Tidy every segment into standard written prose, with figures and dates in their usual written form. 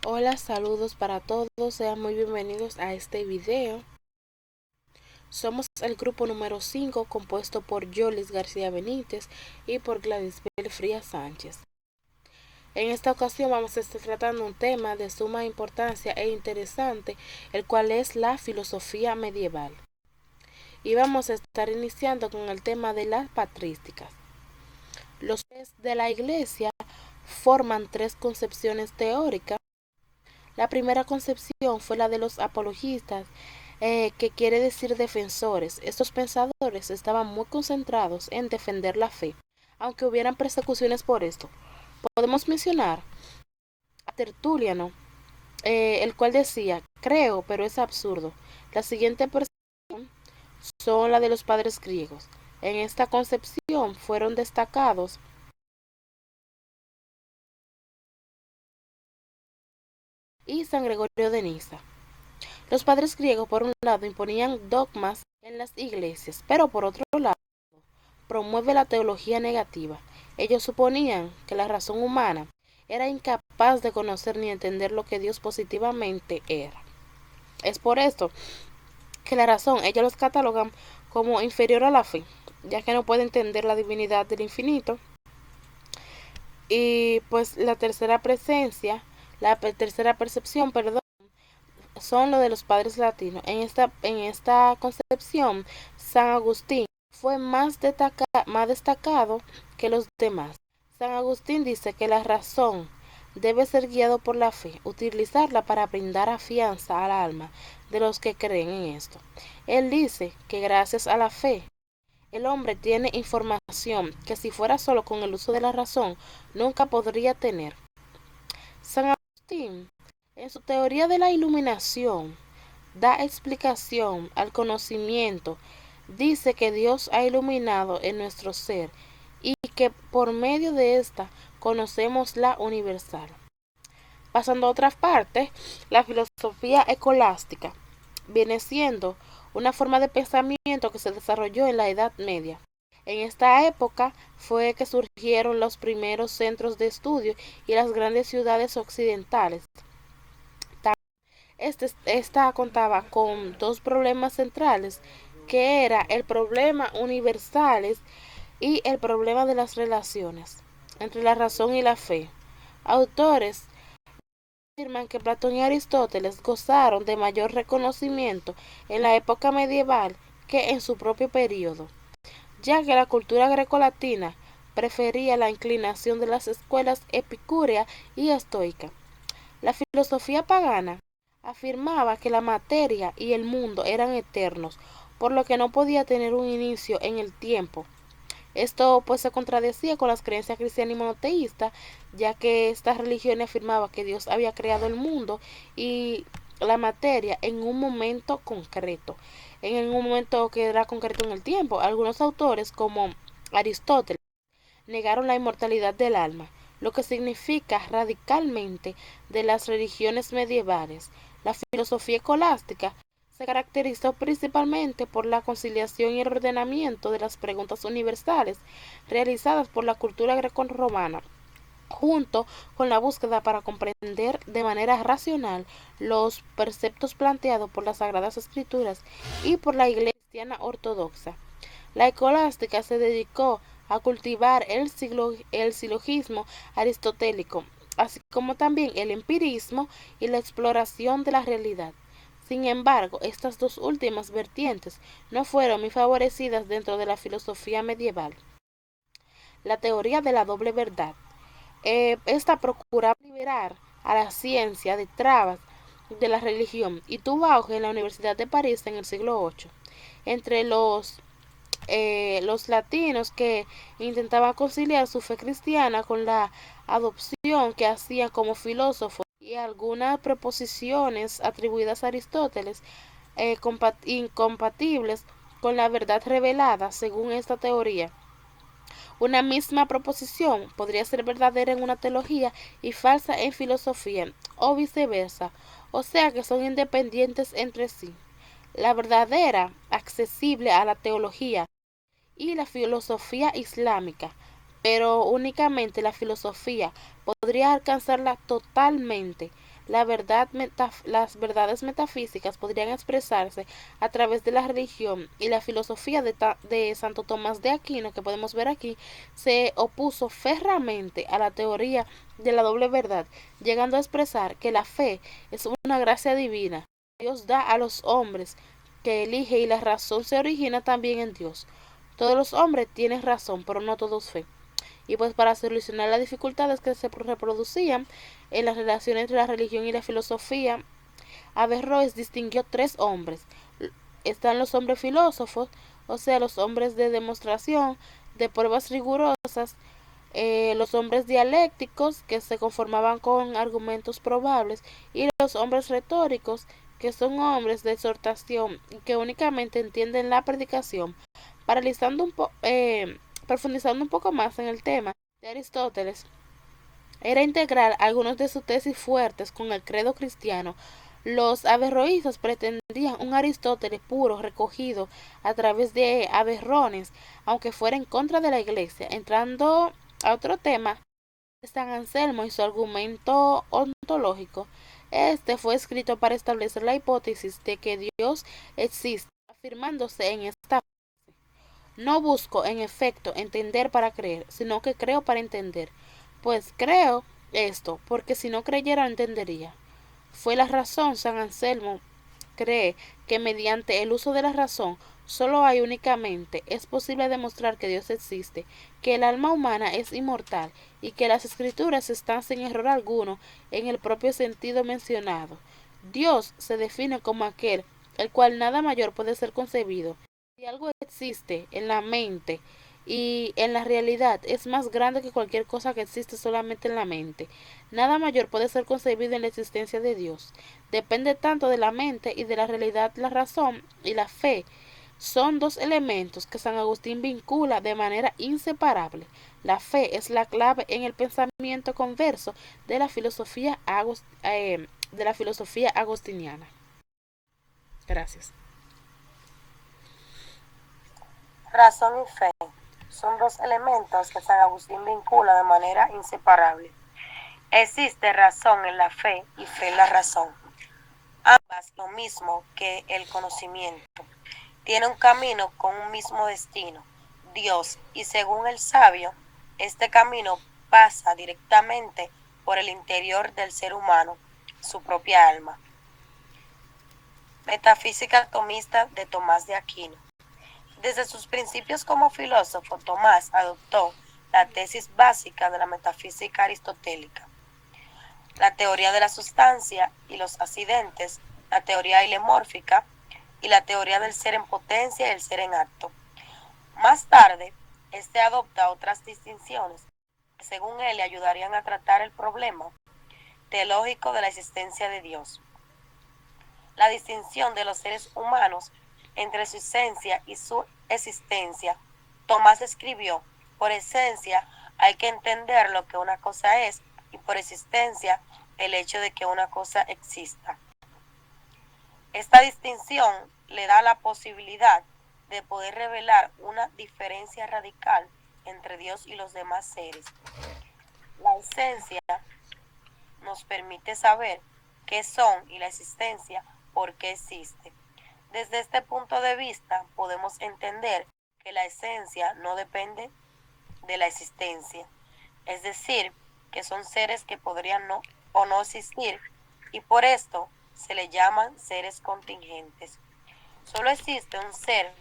Hola, saludos para todos, sean muy bienvenidos a este video. Somos el grupo número 5 compuesto por Yolis García Benítez y por Gladysbel Frías Sánchez. En esta ocasión vamos a estar tratando un tema de suma importancia e interesante, el cual es la filosofía medieval. Y vamos a estar iniciando con el tema de las patrísticas. Los padres de la Iglesia forman tres concepciones teóricas. La primera concepción fue la de los apologistas, que quiere decir defensores. Estos pensadores estaban muy concentrados en defender la fe, aunque hubieran persecuciones por esto. Podemos mencionar a Tertuliano, el cual decía, creo, pero es absurdo. La siguiente persecución son la de los padres griegos. En esta concepción fueron destacados y San Gregorio de Niza. Los padres griegos, por un lado, imponían dogmas en las iglesias, pero por otro lado, promueve la teología negativa. Ellos suponían que la razón humana era incapaz de conocer ni entender lo que Dios positivamente era. Es por esto que la razón ellos los catalogan como inferior a la fe, ya que no puede entender la divinidad del infinito. Y pues la tercera percepción, perdón, son lo de los padres latinos. En esta concepción, San Agustín fue más destacado que los demás. San Agustín dice que la razón debe ser guiado por la fe, utilizarla para brindar afianza al alma de los que creen en esto. Él dice que gracias a la fe, el hombre tiene información que si fuera solo con el uso de la razón, nunca podría tener. San Agustín, en su teoría de la iluminación, da explicación al conocimiento. Dice que Dios ha iluminado en nuestro ser y que por medio de esta conocemos la universal. Pasando a otra parte, la filosofía escolástica viene siendo una forma de pensamiento que se desarrolló en la Edad Media. En esta época fue que surgieron los primeros centros de estudio y las grandes ciudades occidentales. Esta contaba con dos problemas centrales, que era el problema universales y el problema de las relaciones entre la razón y la fe. Autores afirman que Platón y Aristóteles gozaron de mayor reconocimiento en la época medieval que en su propio periodo, ya que la cultura grecolatina prefería la inclinación de las escuelas epicúrea y estoica. La filosofía pagana afirmaba que la materia y el mundo eran eternos, por lo que no podía tener un inicio en el tiempo. Esto pues se contradecía con las creencias cristianas y monoteístas, ya que esta religión afirmaba que Dios había creado el mundo y la materia en un momento concreto, en un momento que era concreto en el tiempo. Algunos autores, como Aristóteles, negaron la inmortalidad del alma, lo que significa radicalmente de las religiones medievales. La filosofía escolástica se caracterizó principalmente por la conciliación y el ordenamiento de las preguntas universales realizadas por la cultura grecorromana, junto con la búsqueda para comprender de manera racional los preceptos planteados por las Sagradas Escrituras y por la Iglesia cristiana ortodoxa. La escolástica se dedicó a cultivar el silogismo aristotélico, así como también el empirismo y la exploración de la realidad. Sin embargo, estas dos últimas vertientes no fueron muy favorecidas dentro de la filosofía medieval. La teoría de la doble verdad. Esta procuraba liberar a la ciencia de trabas de la religión y tuvo auge en la Universidad de París en el siglo VIII. Entre los latinos que intentaban conciliar su fe cristiana con la adopción que hacían como filósofos y algunas proposiciones atribuidas a Aristóteles, incompatibles con la verdad revelada según esta teoría. Una misma proposición podría ser verdadera en una teología y falsa en filosofía, o viceversa, o sea que son independientes entre sí. La verdadera, accesible a la teología y la filosofía islámica, pero únicamente la filosofía podría alcanzarla totalmente las verdades metafísicas podrían expresarse a través de la religión y la filosofía de Santo Tomás de Aquino, que podemos ver aquí, se opuso férreamente a la teoría de la doble verdad, llegando a expresar que la fe es una gracia divina que Dios da a los hombres que elige y la razón se origina también en Dios. Todos los hombres tienen razón, pero no todos fe. Y pues para solucionar las dificultades que se reproducían en las relaciones entre la religión y la filosofía, Averroes distinguió tres hombres. Están los hombres filósofos, o sea, los hombres de demostración, de pruebas rigurosas, los hombres dialécticos, que se conformaban con argumentos probables, y los hombres retóricos, que son hombres de exhortación y que únicamente entienden la predicación. Paralizando profundizando un poco más en el tema de Aristóteles, era integrar algunos de sus tesis fuertes con el credo cristiano. Los averroístas pretendían un Aristóteles puro recogido a través de Averrones, aunque fuera en contra de la Iglesia. Entrando a otro tema, San Anselmo y su argumento ontológico. Este fue escrito para establecer la hipótesis de que Dios existe, afirmándose en esta: no busco, en efecto, entender para creer, sino que creo para entender. Pues creo esto, porque si no creyera no entendería. Fue la razón. San Anselmo cree que mediante el uso de la razón solo hay únicamente es posible demostrar que Dios existe, que el alma humana es inmortal y que las escrituras están sin error alguno en el propio sentido mencionado. Dios se define como aquel el cual nada mayor puede ser concebido. Si algo existe en la mente y en la realidad es más grande que cualquier cosa que existe solamente en la mente, nada mayor puede ser concebido en la existencia de Dios. Depende tanto de la mente y de la realidad. La razón y la fe son dos elementos que San Agustín vincula de manera inseparable. La fe es la clave en el pensamiento converso de la filosofía agostiniana. Gracias. Razón y fe son dos elementos que San Agustín vincula de manera inseparable. Existe razón en la fe y fe en la razón. Ambas lo mismo que el conocimiento. Tiene un camino con un mismo destino, Dios, y según el sabio, este camino pasa directamente por el interior del ser humano, su propia alma. Metafísica tomista de Tomás de Aquino. Desde sus principios como filósofo, Tomás adoptó la tesis básica de la metafísica aristotélica, la teoría de la sustancia y los accidentes, la teoría hilemórfica y la teoría del ser en potencia y el ser en acto. Más tarde, este adopta otras distinciones que según él le ayudarían a tratar el problema teológico de la existencia de Dios. La distinción de los seres humanos entre su esencia y su existencia. Tomás escribió: por esencia hay que entender lo que una cosa es y por existencia el hecho de que una cosa exista. Esta distinción le da la posibilidad de poder revelar una diferencia radical entre Dios y los demás seres. La esencia nos permite saber qué son y la existencia por qué existe. Desde este punto de vista podemos entender que la esencia no depende de la existencia, es decir, que son seres que podrían no o no existir y por esto se le llaman seres contingentes. Solo existe un ser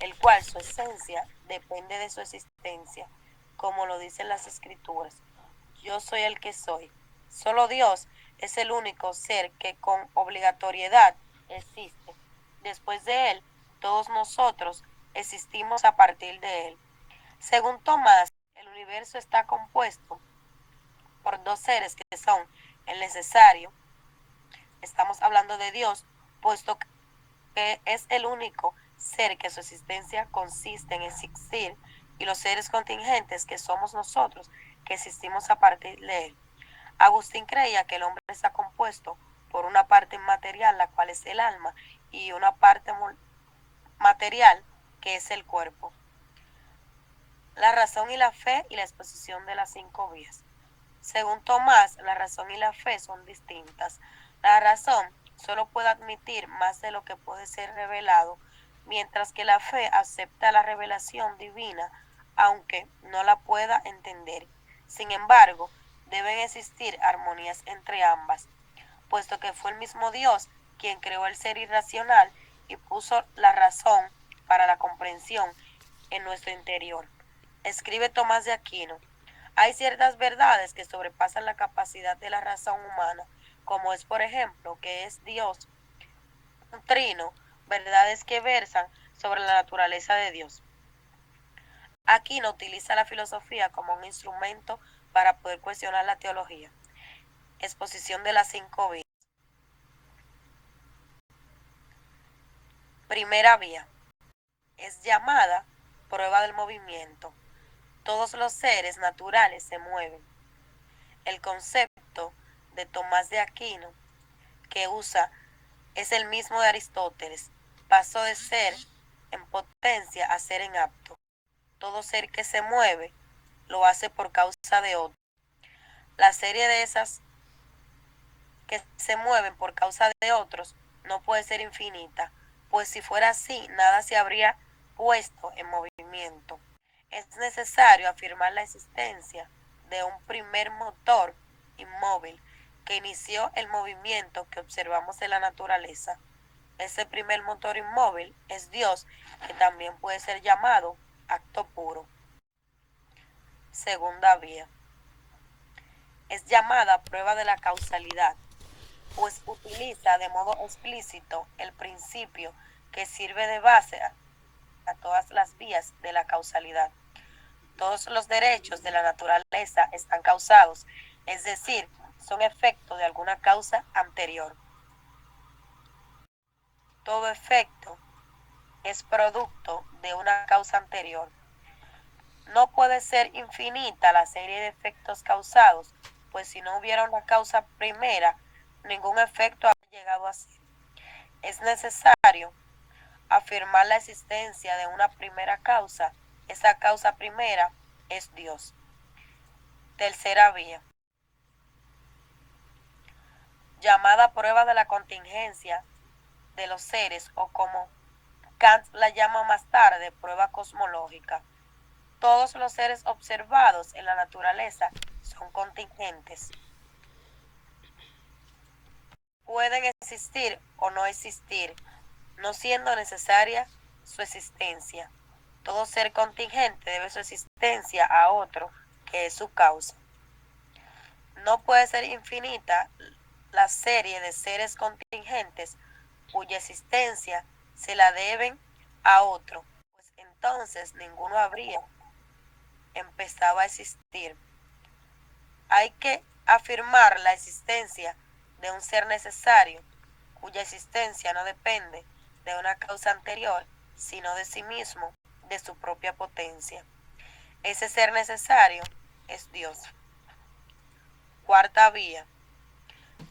el cual su esencia depende de su existencia, como lo dicen las escrituras. Yo soy el que soy. Solo Dios es el único ser que con obligatoriedad existe. Después de Él, todos nosotros existimos a partir de Él. Según Tomás, el universo está compuesto por dos seres que son el necesario. Estamos hablando de Dios, puesto que es el único ser que su existencia consiste en existir, y los seres contingentes que somos nosotros, que existimos a partir de Él. Agustín creía que el hombre está compuesto por una parte material, la cual es el alma, y una parte material, que es el cuerpo. La razón y la fe y la exposición de las 5 vías. Según Tomás, la razón y la fe son distintas. La razón solo puede admitir más de lo que puede ser revelado, mientras que la fe acepta la revelación divina, aunque no la pueda entender. Sin embargo, deben existir armonías entre ambas, puesto que fue el mismo Dios quien creó el ser irracional y puso la razón para la comprensión en nuestro interior. Escribe Tomás de Aquino: hay ciertas verdades que sobrepasan la capacidad de la razón humana, como es, por ejemplo, que es Dios un trino, verdades que versan sobre la naturaleza de Dios. Aquino utiliza la filosofía como un instrumento para poder cuestionar la teología. Exposición de las 5 vías. Primera vía. Es llamada prueba del movimiento. Todos los seres naturales se mueven. El concepto de Tomás de Aquino que usa es el mismo de Aristóteles. Pasó de ser en potencia a ser en acto. Todo ser que se mueve lo hace por causa de otro. La serie de esas que se mueven por causa de otros no puede ser infinita, pues si fuera así, nada se habría puesto en movimiento. Es necesario afirmar la existencia de un primer motor inmóvil que inició el movimiento que observamos en la naturaleza. Ese primer motor inmóvil es Dios, que también puede ser llamado acto puro. Segunda vía. Es llamada prueba de la causalidad, pues utiliza de modo explícito el principio que sirve de base a todas las vías de la causalidad. Todos los derechos de la naturaleza están causados, es decir, son efecto de alguna causa anterior. Todo efecto es producto de una causa anterior. No puede ser infinita la serie de efectos causados, pues si no hubiera una causa primera, ningún efecto habría llegado a ser. Es necesario afirmar la existencia de una primera causa. Esa causa primera es Dios. Tercera vía. Llamada prueba de la contingencia de los seres, o como Kant la llama más tarde, prueba cosmológica. Todos los seres observados en la naturaleza son contingentes. Pueden existir o no existir, no siendo necesaria su existencia. Todo ser contingente debe su existencia a otro, que es su causa. No puede ser infinita la serie de seres contingentes cuya existencia se la deben a otro, pues entonces ninguno habría empezado a existir. Hay que afirmar la existencia de un ser necesario, cuya existencia no depende de una causa anterior, sino de sí mismo, de su propia potencia. Ese ser necesario es Dios. Cuarta vía,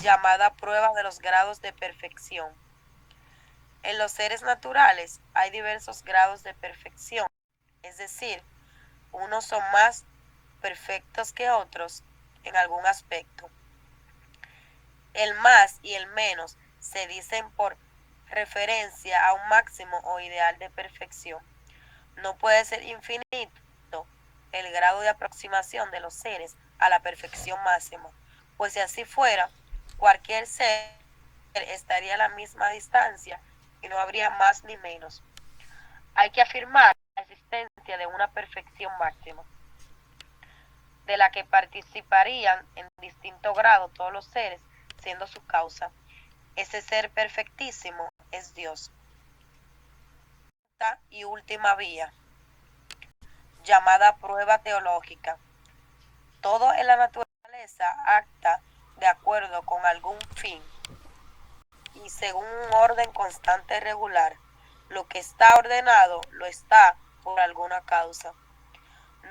llamada prueba de los grados de perfección. En los seres naturales hay diversos grados de perfección, es decir, unos son más perfectos que otros en algún aspecto. El más y el menos se dicen por referencia a un máximo o ideal de perfección. No puede ser infinito el grado de aproximación de los seres a la perfección máxima, pues si así fuera, cualquier ser estaría a la misma distancia y no habría más ni menos. Hay que afirmar la existencia de una perfección máxima, de la que participarían en distinto grado todos los seres, siendo su causa. Ese ser perfectísimo es Dios. Quinta y última vía, llamada prueba teológica. Todo en la naturaleza acta de acuerdo con algún fin y según un orden constante y regular. Lo que está ordenado lo está por alguna causa.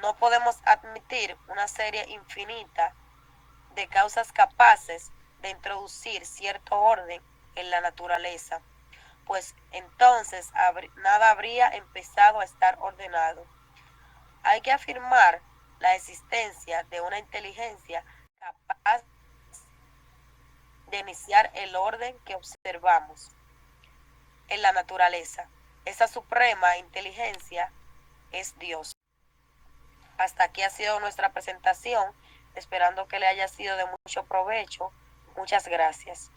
No podemos admitir una serie infinita de causas capaces de introducir cierto orden en la naturaleza, pues entonces nada habría empezado a estar ordenado. Hay que afirmar la existencia de una inteligencia capaz de iniciar el orden que observamos en la naturaleza. Esa suprema inteligencia es Dios. Hasta aquí ha sido nuestra presentación, esperando que le haya sido de mucho provecho. Muchas gracias.